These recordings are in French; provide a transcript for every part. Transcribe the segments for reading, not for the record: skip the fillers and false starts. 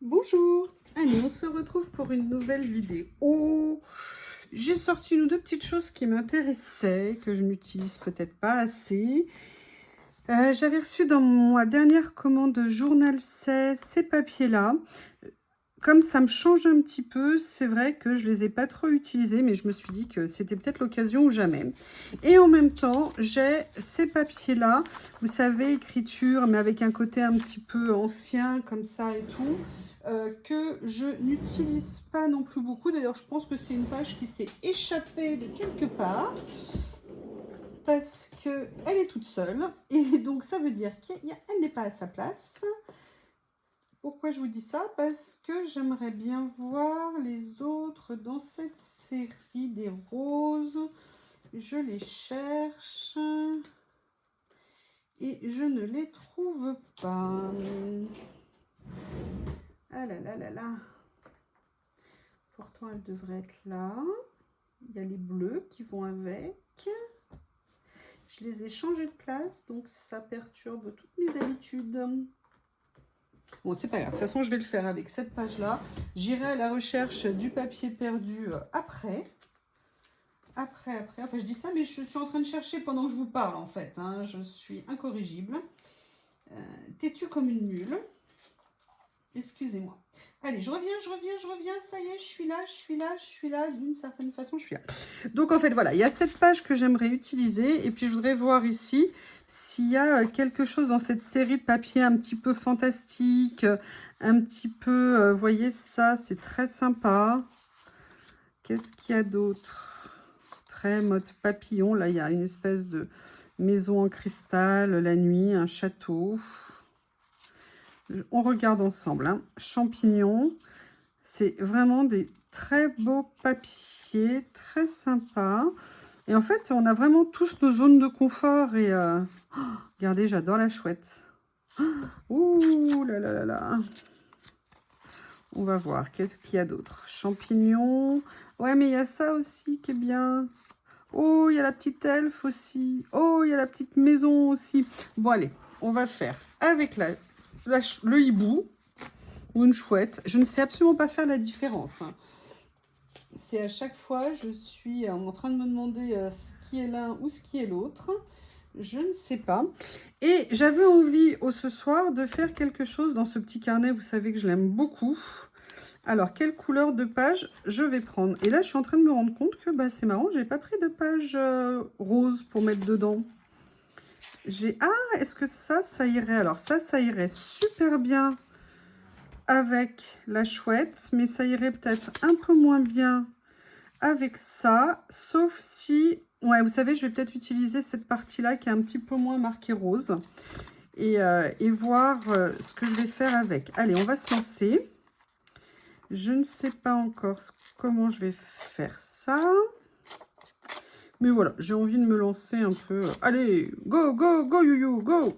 Bonjour, allez, on se retrouve pour une nouvelle vidéo. J'ai sorti une ou deux petites choses qui m'intéressaient, que je n'utilise peut-être pas assez. J'avais reçu dans ma dernière commande Journal 16 ces papiers-là. Comme ça me change un petit peu, c'est vrai que je les ai pas trop utilisés, mais je me suis dit que c'était peut-être l'occasion ou jamais. Et en même temps, j'ai ces papiers-là, vous savez, écriture, mais avec un côté un petit peu ancien, comme ça et tout, que je n'utilise pas non plus beaucoup. D'ailleurs, je pense que c'est une page qui s'est échappée de quelque part, parce qu'elle est toute seule. Et donc, ça veut dire qu'elle n'est pas à sa place. Pourquoi je vous dis ça? Parce que j'aimerais bien voir les autres dans cette série des roses. Je les cherche et je ne les trouve pas. Ah là là là là. Pourtant, elles devraient être là. Il y a les bleus qui vont avec. Je les ai changés de place, donc ça perturbe toutes mes habitudes. Bon, c'est pas grave. De toute façon, je vais le faire avec cette page-là. J'irai à la recherche du papier perdu après. Après. Enfin, je dis ça, mais je suis en train de chercher pendant que je vous parle, en fait. Hein. Je suis incorrigible. Têtue comme une mule. Excusez-moi. Allez, je reviens. Ça y est, je suis là. D'une certaine façon, je suis là. Donc, en fait, voilà. Il y a cette page que j'aimerais utiliser. Et puis, je voudrais voir ici s'il y a quelque chose dans cette série de papiers un petit peu fantastique. Un petit peu, vous voyez ça, c'est très sympa. Qu'est-ce qu'il y a d'autre? Très mode papillon. Là, il y a une espèce de maison en cristal, la nuit, un château. On regarde ensemble. Hein. Champignons. C'est vraiment des très beaux papiers, très sympas. Et en fait, on a vraiment tous nos zones de confort. Et oh, regardez, j'adore la chouette. Ouh là là là là. On va voir. Qu'est-ce qu'il y a d'autre? Champignons. Ouais, mais il y a ça aussi qui est bien. Oh, il y a la petite elfe aussi. Oh, il y a la petite maison aussi. Bon, allez, on va faire avec le hibou ou une chouette. Je ne sais absolument pas faire la différence. Hein. C'est à chaque fois, je suis en train de me demander ce qui est l'un ou ce qui est l'autre. Je ne sais pas. Et j'avais envie ce soir de faire quelque chose dans ce petit carnet. Vous savez que je l'aime beaucoup. Alors, quelle couleur de page je vais prendre? Et là, je suis en train de me rendre compte que bah, c'est marrant, j'ai pas pris de page rose pour mettre dedans. Ah, est-ce que ça irait? Alors, ça irait super bien avec la chouette, mais ça irait peut-être un peu moins bien avec ça, sauf si... Ouais, vous savez, je vais peut-être utiliser cette partie-là qui est un petit peu moins marquée rose et voir ce que je vais faire avec. Allez, on va se lancer. Je ne sais pas encore comment je vais faire ça. Mais voilà, j'ai envie de me lancer un peu. Allez, go, go, go, you, go!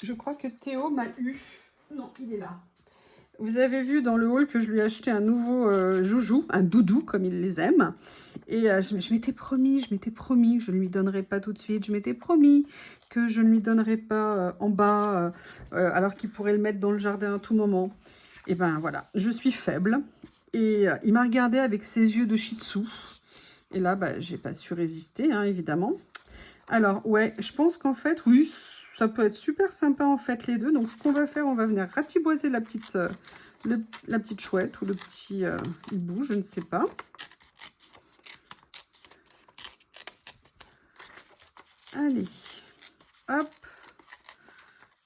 Je crois que Théo m'a eu. Non, il est là. Vous avez vu dans le haul que je lui ai acheté un nouveau joujou, un doudou, comme il les aime. Et je m'étais promis que je ne lui donnerais pas tout de suite. Je m'étais promis que je ne lui donnerais pas en bas, alors qu'il pourrait le mettre dans le jardin à tout moment. Et ben voilà, je suis faible. Et il m'a regardé avec ses yeux de shih tzu. Et là, bah, j'ai pas su résister, hein, évidemment. Alors, ouais, je pense qu'en fait, oui, ça peut être super sympa, en fait, les deux. Donc, ce qu'on va faire, on va venir ratiboiser la petite chouette ou le petit hibou, je ne sais pas. Allez, hop,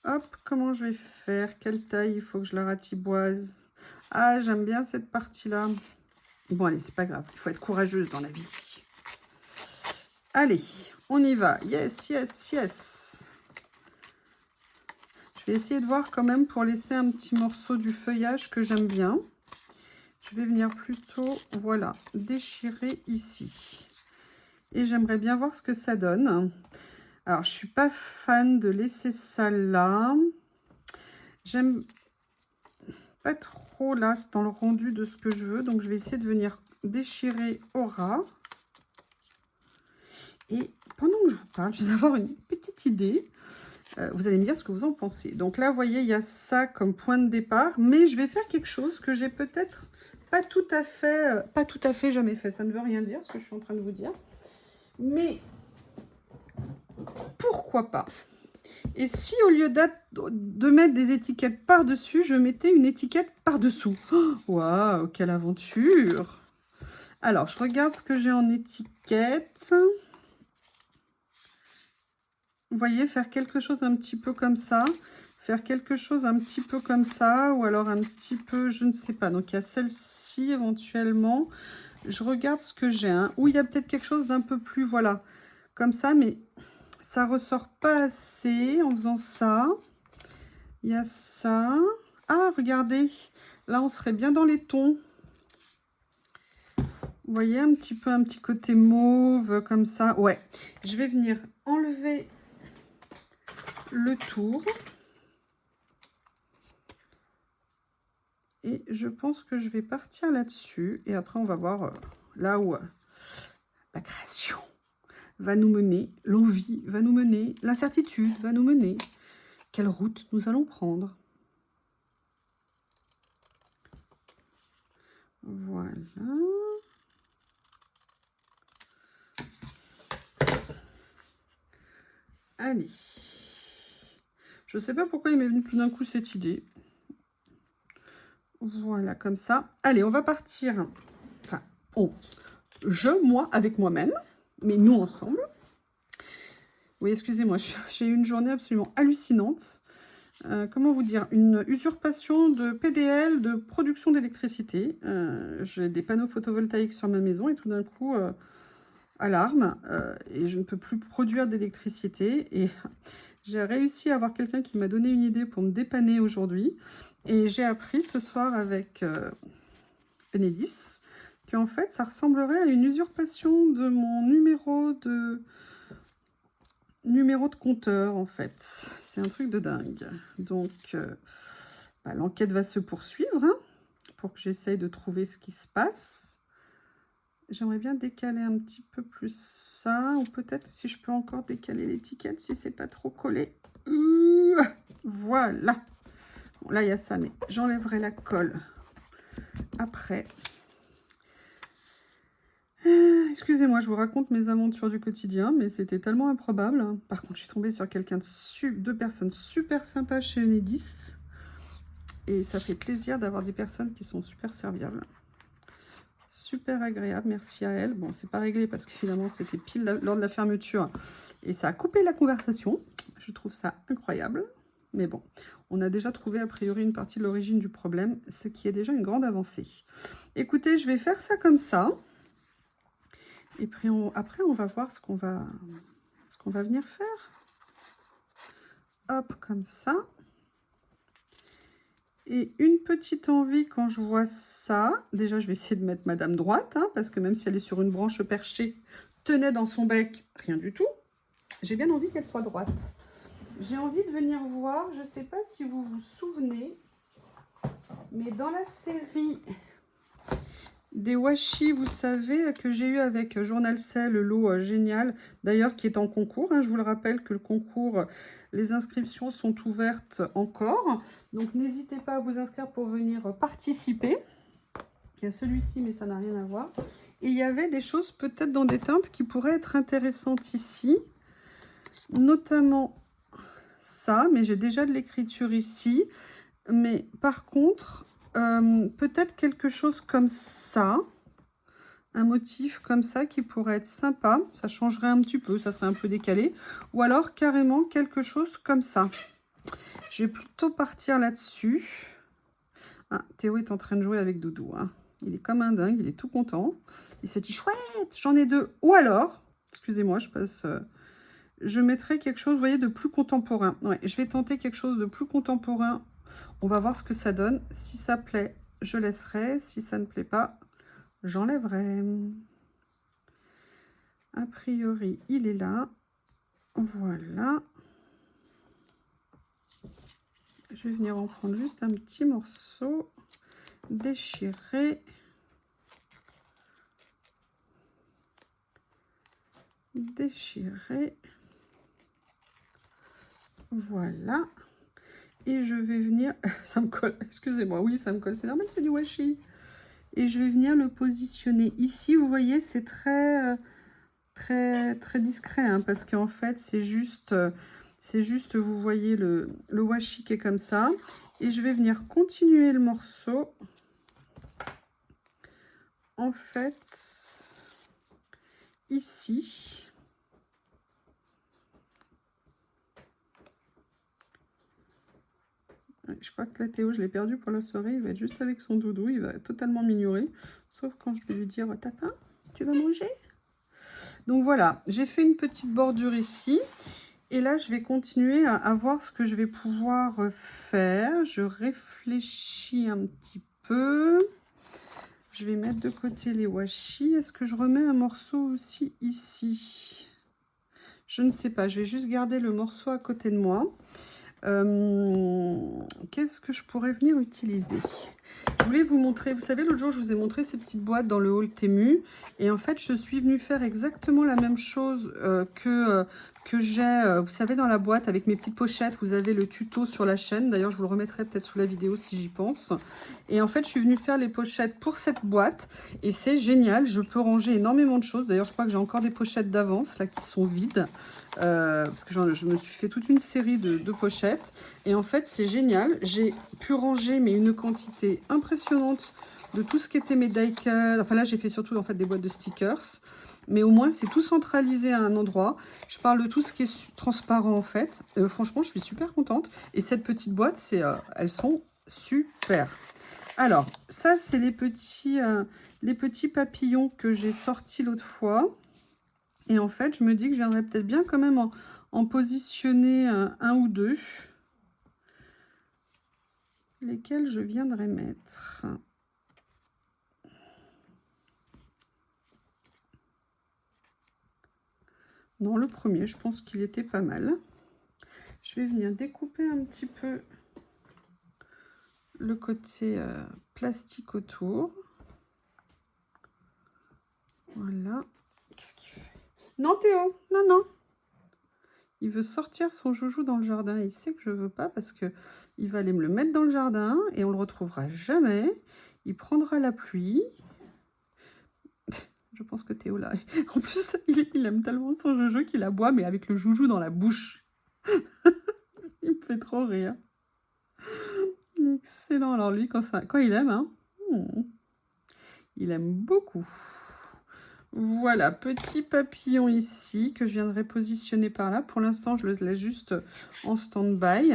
hop, comment je vais faire? Quelle taille il faut que je la ratiboise? Ah, j'aime bien cette partie-là. Bon, allez, c'est pas grave, il faut être courageuse dans la vie. Allez, on y va. Yes, yes, yes. Je vais essayer de voir quand même pour laisser un petit morceau du feuillage que j'aime bien. Je vais venir plutôt, voilà, déchirer ici. Et j'aimerais bien voir ce que ça donne. Alors, je suis pas fan de laisser ça là. J'aime pas trop là, c'est dans le rendu de ce que je veux. Donc, je vais essayer de venir déchirer au ras. Et pendant que je vous parle, je vais avoir une petite idée. Vous allez me dire ce que vous en pensez. Donc là, vous voyez, il y a ça comme point de départ, mais je vais faire quelque chose que j'ai peut-être pas tout à fait jamais fait. Ça ne veut rien dire, ce que je suis en train de vous dire. Mais pourquoi pas? Et si au lieu de mettre des étiquettes par-dessus, je mettais une étiquette par-dessous? Waouh, quelle aventure! Alors, je regarde ce que j'ai en étiquette. Vous voyez, faire quelque chose un petit peu comme ça. Faire quelque chose un petit peu comme ça. Ou alors un petit peu, je ne sais pas. Donc, il y a celle-ci éventuellement. Je regarde ce que j'ai. Hein. Ou il y a peut-être quelque chose d'un peu plus, voilà, comme ça. Mais ça ressort pas assez en faisant ça. Il y a ça. Ah, regardez. Là, on serait bien dans les tons. Vous voyez, un petit côté mauve comme ça. Ouais, je vais venir enlever le tour. Et je pense que je vais partir là-dessus. Et après, on va voir là où la création va nous mener, l'envie va nous mener, l'incertitude va nous mener. Quelle route nous allons prendre? Voilà. Allez. Je ne sais pas pourquoi il m'est venu tout d'un coup cette idée. Voilà, comme ça. Allez, on va partir. Enfin, moi, avec moi-même, mais nous ensemble. Oui, excusez-moi, j'ai eu une journée absolument hallucinante. Comment vous dire? Une usurpation de PDL, de production d'électricité. J'ai des panneaux photovoltaïques sur ma maison et tout d'un coup, alarme, et je ne peux plus produire d'électricité. Et j'ai réussi à avoir quelqu'un qui m'a donné une idée pour me dépanner aujourd'hui. Et j'ai appris ce soir avec Enedis qu'en fait, ça ressemblerait à une usurpation de mon numéro de compteur, en fait. C'est un truc de dingue. Donc, l'enquête va se poursuivre, hein, pour que j'essaye de trouver ce qui se passe. J'aimerais bien décaler un petit peu plus ça, ou peut-être si je peux encore décaler l'étiquette, si c'est pas trop collé. Voilà. Bon, là, il y a ça, mais j'enlèverai la colle après. Excusez-moi, je vous raconte mes aventures du quotidien, mais c'était tellement improbable. Par contre, je suis tombée sur quelqu'un de deux personnes super sympas chez Enedis. Et ça fait plaisir d'avoir des personnes qui sont super serviables. Super agréable, merci à elle. Bon, c'est pas réglé parce qu'évidemment, c'était pile lors de la fermeture. Et ça a coupé la conversation. Je trouve ça incroyable. Mais bon, on a déjà trouvé a priori une partie de l'origine du problème, ce qui est déjà une grande avancée. Écoutez, je vais faire ça comme ça. Et puis après, on va voir ce qu'on va venir faire. Hop, comme ça. Et une petite envie quand je vois ça. Déjà, je vais essayer de mettre Madame droite, hein, parce que même si elle est sur une branche perchée, tenait dans son bec, rien du tout. J'ai bien envie qu'elle soit droite. J'ai envie de venir voir, je ne sais pas si vous vous souvenez, mais dans la série des washi, vous savez, que j'ai eu avec Journal Cell, le lot génial, d'ailleurs qui est en concours. Hein, je vous le rappelle que le concours, les inscriptions sont ouvertes encore. Donc n'hésitez pas à vous inscrire pour venir participer. Il y a celui-ci, mais ça n'a rien à voir. Et il y avait des choses peut-être dans des teintes qui pourraient être intéressantes ici. Notamment ça, mais j'ai déjà de l'écriture ici. Mais par contre, peut-être quelque chose comme ça. Un motif comme ça qui pourrait être sympa. Ça changerait un petit peu, ça serait un peu décalé. Ou alors carrément quelque chose comme ça. Je vais plutôt partir là-dessus. Ah, Théo est en train de jouer avec Doudou. Hein. Il est comme un dingue, il est tout content. Il s'est dit, chouette, j'en ai deux. Ou alors, excusez-moi, je passe... je mettrai quelque chose, vous voyez, de plus contemporain. Ouais, je vais tenter quelque chose de plus contemporain. On va voir ce que ça donne. Si ça plaît, je laisserai. Si ça ne plaît pas, j'enlèverai. A priori, il est là. Voilà. Je vais venir en prendre juste un petit morceau. Déchirer. Déchirer. Voilà. Et je vais venir... Ça me colle, excusez-moi, oui, ça me colle, c'est normal, c'est du washi. Et je vais venir le positionner ici. Vous voyez, c'est très, très discret, hein, parce qu'en fait, c'est juste, vous voyez, le washi qui est comme ça. Et je vais venir continuer le morceau. En fait, ici. Je crois que la Théo, je l'ai perdu pour la soirée. Il va être juste avec son doudou. Il va totalement m'ignorer. Sauf quand je vais lui dire, t'as faim? Tu vas manger? Donc voilà, j'ai fait une petite bordure ici. Et là, je vais continuer à voir ce que je vais pouvoir faire. Je réfléchis un petit peu. Je vais mettre de côté les washi. Est-ce que je remets un morceau aussi ici? Je ne sais pas. Je vais juste garder le morceau à côté de moi. Qu'est-ce que je pourrais venir utiliser? Je voulais vous montrer, vous savez, l'autre jour, je vous ai montré ces petites boîtes dans le haul Temu. Et en fait, je suis venue faire exactement la même chose que j'ai, vous savez, dans la boîte avec mes petites pochettes. Vous avez le tuto sur la chaîne. D'ailleurs, je vous le remettrai peut-être sous la vidéo si j'y pense. Et en fait, je suis venue faire les pochettes pour cette boîte. Et c'est génial. Je peux ranger énormément de choses. D'ailleurs, je crois que j'ai encore des pochettes d'avance, là, qui sont vides. Parce que je me suis fait toute une série de pochettes. Et en fait, c'est génial. J'ai pu ranger, mais une quantité impressionnante de tout ce qui était mes die-cuts. Enfin, là, j'ai fait surtout en fait des boîtes de stickers. Mais au moins, c'est tout centralisé à un endroit. Je parle de tout ce qui est transparent, en fait. Franchement, je suis super contente. Et cette petite boîte, elles sont super. Alors, ça, c'est les petits papillons que j'ai sortis l'autre fois. Et en fait, je me dis que j'aimerais peut-être bien quand même en positionner un ou deux. Lesquels je viendrai mettre. Non, le premier, je pense qu'il était pas mal. Je vais venir découper un petit peu le côté plastique autour. Voilà. Qu'est-ce qu'il fait? Non, Théo, non, non. Il veut sortir son joujou dans le jardin. Il sait que je veux pas parce que il va aller me le mettre dans le jardin et on le retrouvera jamais. Il prendra la pluie. Je pense que Théo, là... En plus, il aime tellement son joujou qu'il aboie, mais avec le joujou dans la bouche. Il me fait trop rire. Il est excellent. Alors lui, quand il aime, hein, il aime beaucoup. Voilà, petit papillon ici que je viendrai positionner par là. Pour l'instant, je le laisse juste en stand-by.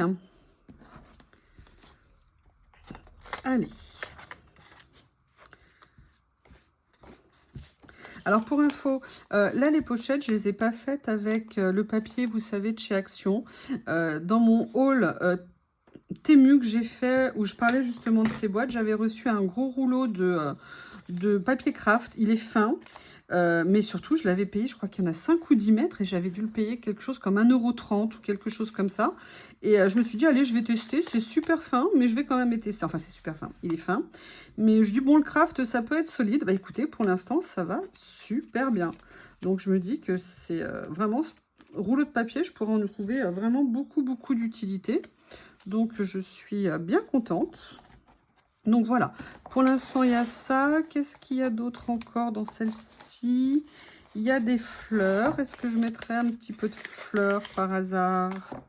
Allez. Alors pour info, là les pochettes, je les ai pas faites avec le papier, vous savez, de chez Action. Dans mon haul Temu que j'ai fait, où je parlais justement de ces boîtes, j'avais reçu un gros rouleau de papier craft. Il est fin, mais surtout, je l'avais payé, je crois qu'il y en a 5 ou 10 mètres, et j'avais dû le payer quelque chose comme 1,30 € ou quelque chose comme ça. Et je me suis dit, allez, je vais tester, c'est super fin, mais je vais quand même les tester. Enfin, c'est super fin, il est fin. Mais je dis, bon, le craft, ça peut être solide. Bah écoutez, pour l'instant, ça va super bien. Donc, je me dis que c'est vraiment, ce rouleau de papier, je pourrais en trouver vraiment beaucoup d'utilité. Donc, je suis bien contente. Donc, voilà. Pour l'instant, il y a ça. Qu'est-ce qu'il y a d'autre encore dans celle-ci? Il y a des fleurs. Est-ce que je mettrais un petit peu de fleurs par hasard?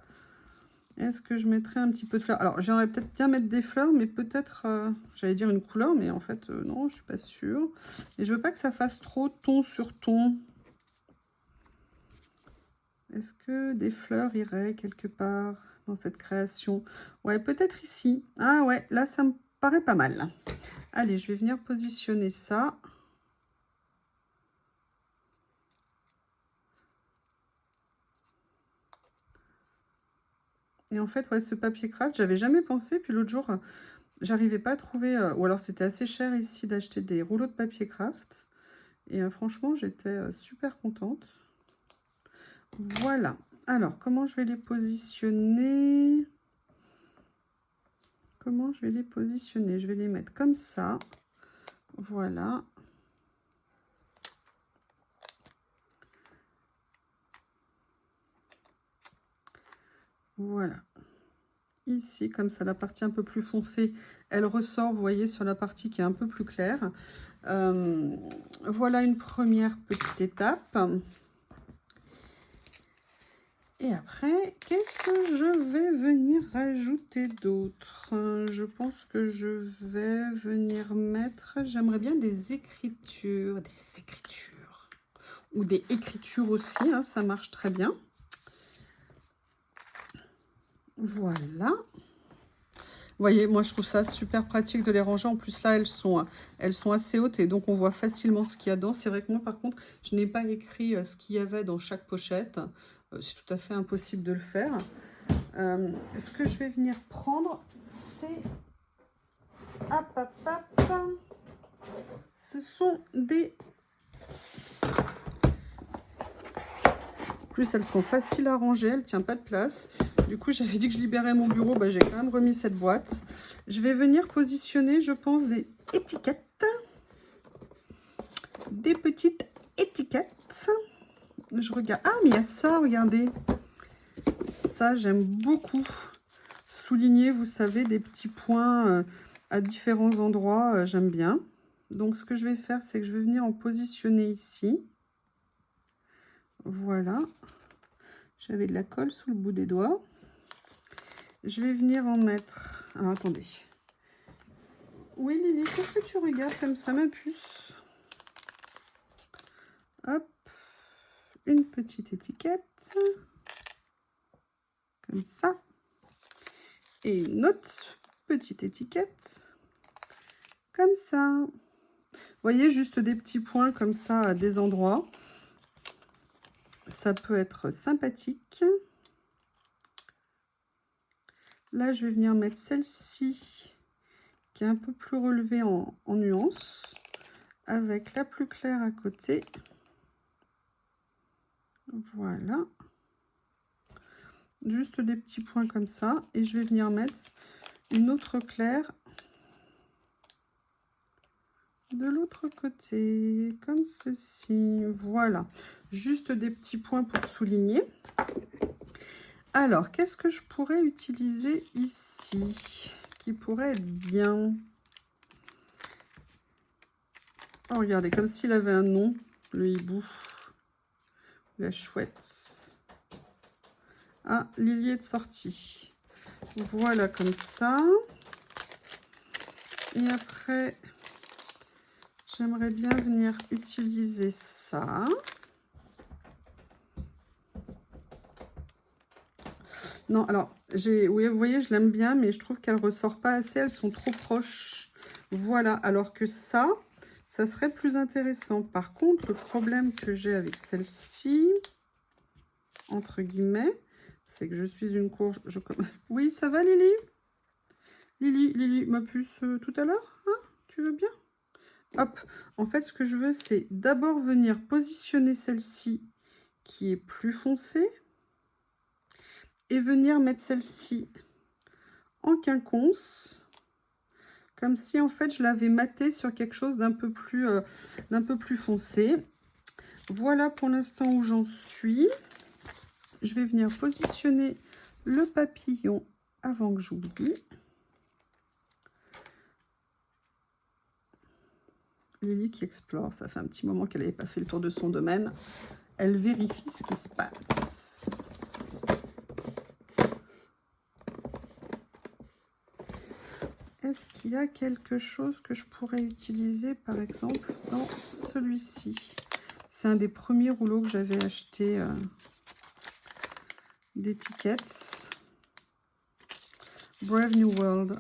Est-ce que je mettrais un petit peu de fleurs? Alors, j'aimerais peut-être bien mettre des fleurs, mais peut-être... j'allais dire une couleur, mais en fait, non, je suis pas sûre. Et je veux pas que ça fasse trop ton sur ton. Est-ce que des fleurs iraient quelque part dans cette création? Ouais, peut-être ici. Ah ouais, là, ça me paraît pas mal. Allez, je vais venir positionner ça. Et en fait, ouais, ce papier craft, j'avais jamais pensé. Puis l'autre jour, j'arrivais pas à trouver... ou alors, c'était assez cher ici d'acheter des rouleaux de papier craft. Et franchement, j'étais super contente. Voilà. Alors, comment je vais les positionner? Comment je vais les positionner? Je vais les mettre comme ça. Voilà. Voilà. Ici, comme ça, la partie un peu plus foncée, elle ressort, vous voyez, sur la partie qui est un peu plus claire. Voilà une première petite étape. Et après, qu'est-ce que je vais venir rajouter d'autre? Je pense que je vais venir mettre... J'aimerais bien des écritures. Des écritures. Ou des écritures aussi, hein, ça marche très bien. Voilà. Vous voyez, moi je trouve ça super pratique de les ranger. En plus là, elles sont assez hautes et donc on voit facilement ce qu'il y a dedans. C'est vrai que moi par contre, je n'ai pas écrit ce qu'il y avait dans chaque pochette. C'est tout à fait impossible de le faire. Ce que je vais venir prendre, c'est... Hop, hop, hop. Ce sont des... En plus, elles sont faciles à ranger, elles ne tiennent pas de place. Du coup, j'avais dit que je libérais mon bureau, bah, j'ai quand même remis cette boîte. Je vais venir positionner, je pense, des étiquettes. Des petites étiquettes. Je regarde. Ah, mais il y a ça, regardez. Ça, j'aime beaucoup. Souligner, vous savez, des petits points à différents endroits, j'aime bien. Donc, ce que je vais faire, c'est que je vais venir en positionner ici. Voilà. J'avais de la colle sous le bout des doigts. Je vais venir en mettre... Alors, attendez. Oui, Lily, qu'est-ce que tu regardes comme ça, ma puce? Hop. Une petite étiquette. Comme ça. Et une autre petite étiquette. Comme ça. Vous voyez, juste des petits points comme ça à des endroits. Ça peut être sympathique. Là, je vais venir mettre celle-ci, qui est un peu plus relevée en nuance, avec la plus claire à côté. Voilà. Juste des petits points comme ça. Et je vais venir mettre une autre claire de l'autre côté, comme ceci. Voilà. Juste des petits points pour souligner. Alors, qu'est-ce que je pourrais utiliser ici, qui pourrait être bien? Oh, regardez, comme s'il avait un nom, le hibou. La chouette. Ah, Lily est de sortie. Voilà, comme ça. Et après, j'aimerais bien venir utiliser ça. Non, alors, oui, vous voyez, je l'aime bien, mais je trouve qu'elle ressort pas assez. Elles sont trop proches. Voilà, alors que ça serait plus intéressant. Par contre, le problème que j'ai avec celle-ci, entre guillemets, c'est que je suis une courge. Oui, ça va, Lily? Lily, ma puce, tout à l'heure, hein? Tu veux bien? Hop, en fait, ce que je veux, c'est d'abord venir positionner celle-ci qui est plus foncée et venir mettre celle-ci en quinconce, comme si, en fait, je l'avais matée sur quelque chose d'un peu plus foncé. Voilà pour l'instant où j'en suis. Je vais venir positionner le papillon avant que j'oublie. Lily qui explore, ça fait un petit moment qu'elle n'avait pas fait le tour de son domaine. Elle vérifie ce qui se passe. Est-ce qu'il y a quelque chose que je pourrais utiliser, par exemple, dans celui-ci? C'est un des premiers rouleaux que j'avais acheté d'étiquettes. Brave New World.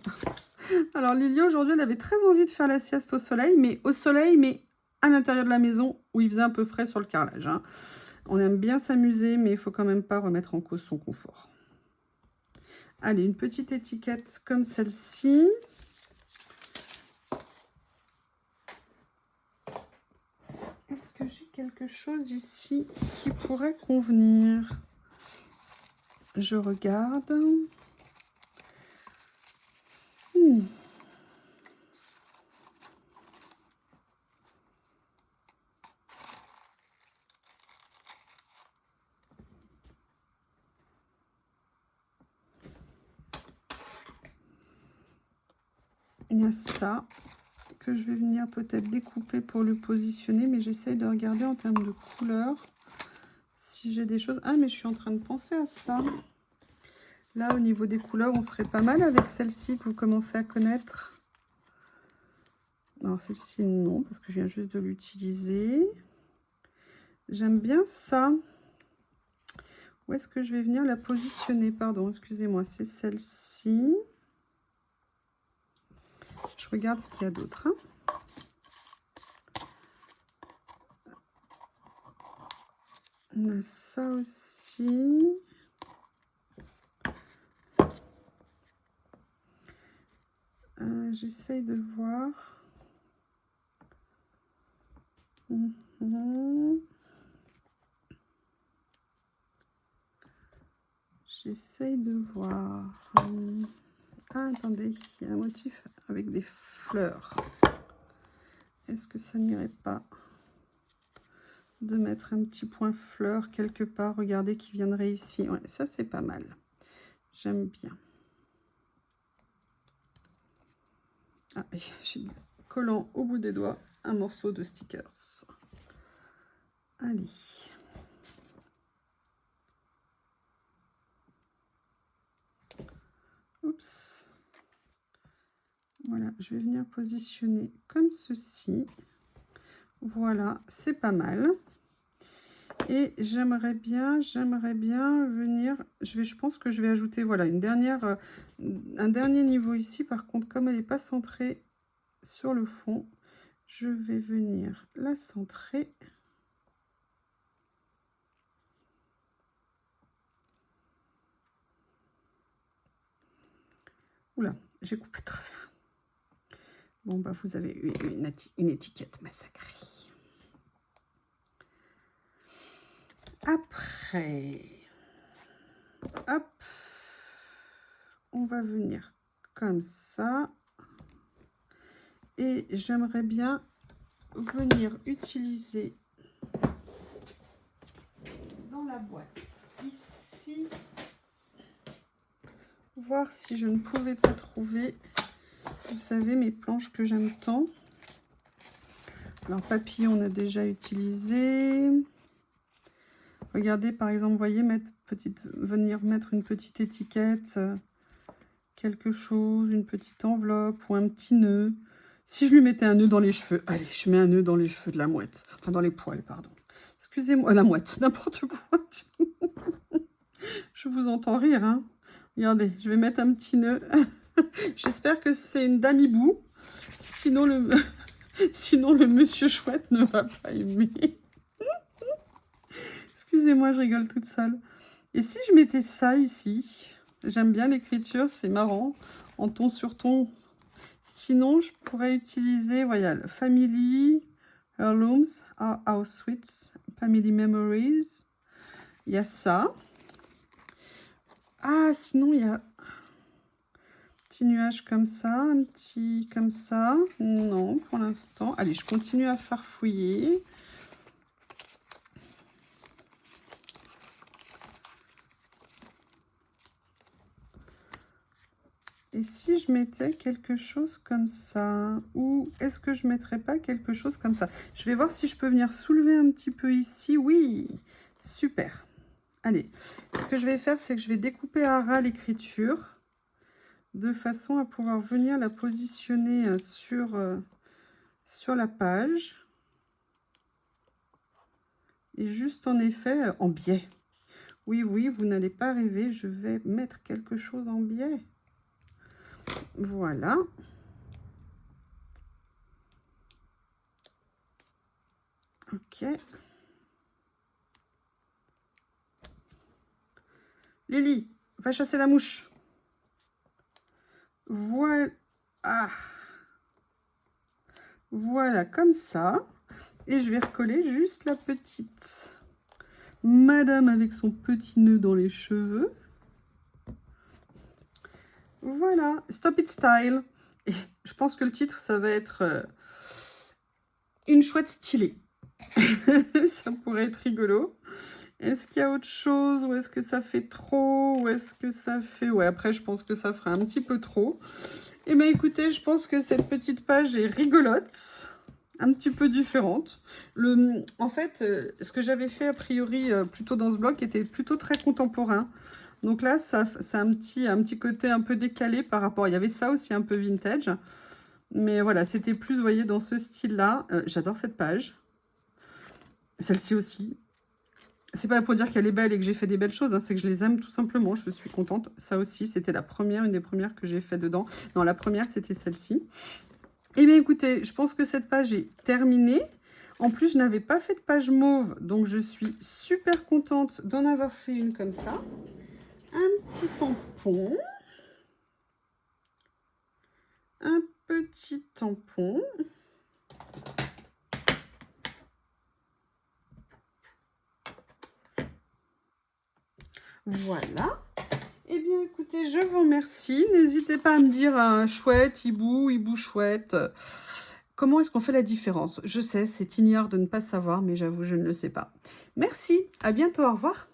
Alors, Lily, aujourd'hui, elle avait très envie de faire la sieste au soleil, mais à l'intérieur de la maison, où il faisait un peu frais sur le carrelage. Hein. On aime bien s'amuser, mais il faut quand même pas remettre en cause son confort. Allez, une petite étiquette comme celle-ci. Est-ce que j'ai quelque chose ici qui pourrait convenir? Je regarde. Il y a ça que je vais venir peut-être découper pour le positionner, mais j'essaye de regarder en termes de couleur si j'ai des choses. Ah, mais je suis en train de penser à ça. Là, au niveau des couleurs, on serait pas mal avec celle-ci que vous commencez à connaître. Alors, celle-ci, non, parce que je viens juste de l'utiliser. J'aime bien ça. Où est-ce que je vais venir la positionner? Pardon, excusez-moi, c'est celle-ci. Je regarde ce qu'il y a d'autre. Hein. On a ça aussi. J'essaye de voir. J'essaye de voir. Ah, attendez, il y a un motif avec des fleurs. Est-ce que ça n'irait pas de mettre un petit point fleur quelque part? Regardez qui viendrait ici. Ouais, ça, c'est pas mal. J'aime bien. Ah, j'ai du collant au bout des doigts, un morceau de stickers. Allez. Oups. Voilà, je vais venir positionner comme ceci. Voilà, c'est pas mal. Et j'aimerais bien venir, je pense que je vais ajouter, voilà, un dernier niveau ici. Par contre, comme elle n'est pas centrée sur le fond, je vais venir la centrer. Oula, j'ai coupé de travers. Bon, bah, vous avez eu une étiquette massacrée. Après, hop, on va venir comme ça. Et j'aimerais bien venir utiliser dans la boîte ici, voir si je ne pouvais pas trouver, vous savez, mes planches que j'aime tant. Alors, papillon, on a déjà utilisé. Regardez, par exemple, vous voyez, venir mettre une petite étiquette, quelque chose, une petite enveloppe ou un petit nœud. Si je lui mettais un nœud dans les cheveux, allez, je mets un nœud dans les cheveux de la mouette. Enfin, dans les poils, pardon. Excusez-moi, la mouette, n'importe quoi. Je vous entends rire, hein. Regardez, je vais mettre un petit nœud. J'espère que c'est une dame hibou. Sinon, le monsieur chouette ne va pas aimer. Excusez-moi, je rigole toute seule. Et si je mettais ça ici? J'aime bien l'écriture, c'est marrant. En ton sur ton. Sinon, je pourrais utiliser, voilà, Family, Heirlooms, House Sweets, Family Memories. Il y a ça. Ah, sinon, il y a un petit nuage comme ça, un petit comme ça. Non, pour l'instant. Allez, je continue à farfouiller. Et si je mettais quelque chose comme ça? Ou est-ce que je ne mettrais pas quelque chose comme ça? Je vais voir si je peux venir soulever un petit peu ici. Oui, super. Allez, ce que je vais faire, c'est que je vais découper à ras l'écriture de façon à pouvoir venir la positionner sur la page. Et juste en effet, en biais. Oui, oui, vous n'allez pas rêver, je vais mettre quelque chose en biais. Voilà. Ok. Lily, va chasser la mouche. Voilà. Ah. Voilà, comme ça. Et je vais recoller juste la petite madame avec son petit nœud dans les cheveux. Voilà, Stop It Style. Et je pense que le titre, ça va être une chouette stylée. Ça pourrait être rigolo. Est-ce qu'il y a autre chose ou est-ce que ça fait trop? où est-ce que ça fait. Ouais, après, je pense que ça ferait un petit peu trop. Eh bien, écoutez, je pense que cette petite page est rigolote, un petit peu différente. En fait, ce que j'avais fait a priori plutôt dans ce bloc était plutôt très contemporain. Donc là, ça a un petit côté un peu décalé par rapport... Il y avait ça aussi un peu vintage. Mais voilà, c'était plus, vous voyez, dans ce style-là. J'adore cette page. Celle-ci aussi. C'est pas pour dire qu'elle est belle et que j'ai fait des belles choses, hein, c'est que je les aime tout simplement, je suis contente. Ça aussi, c'était la première, une des premières que j'ai fait dedans. Non, la première, c'était celle-ci. Eh bien, écoutez, je pense que cette page est terminée. En plus, je n'avais pas fait de page mauve, donc je suis super contente d'en avoir fait une comme ça. Un petit tampon. Un petit tampon. Voilà. Eh bien, écoutez, je vous remercie. N'hésitez pas à me dire chouette, hibou chouette. Comment est-ce qu'on fait la différence? Je sais, c'est ignore de ne pas savoir, mais j'avoue, je ne le sais pas. Merci, à bientôt, au revoir.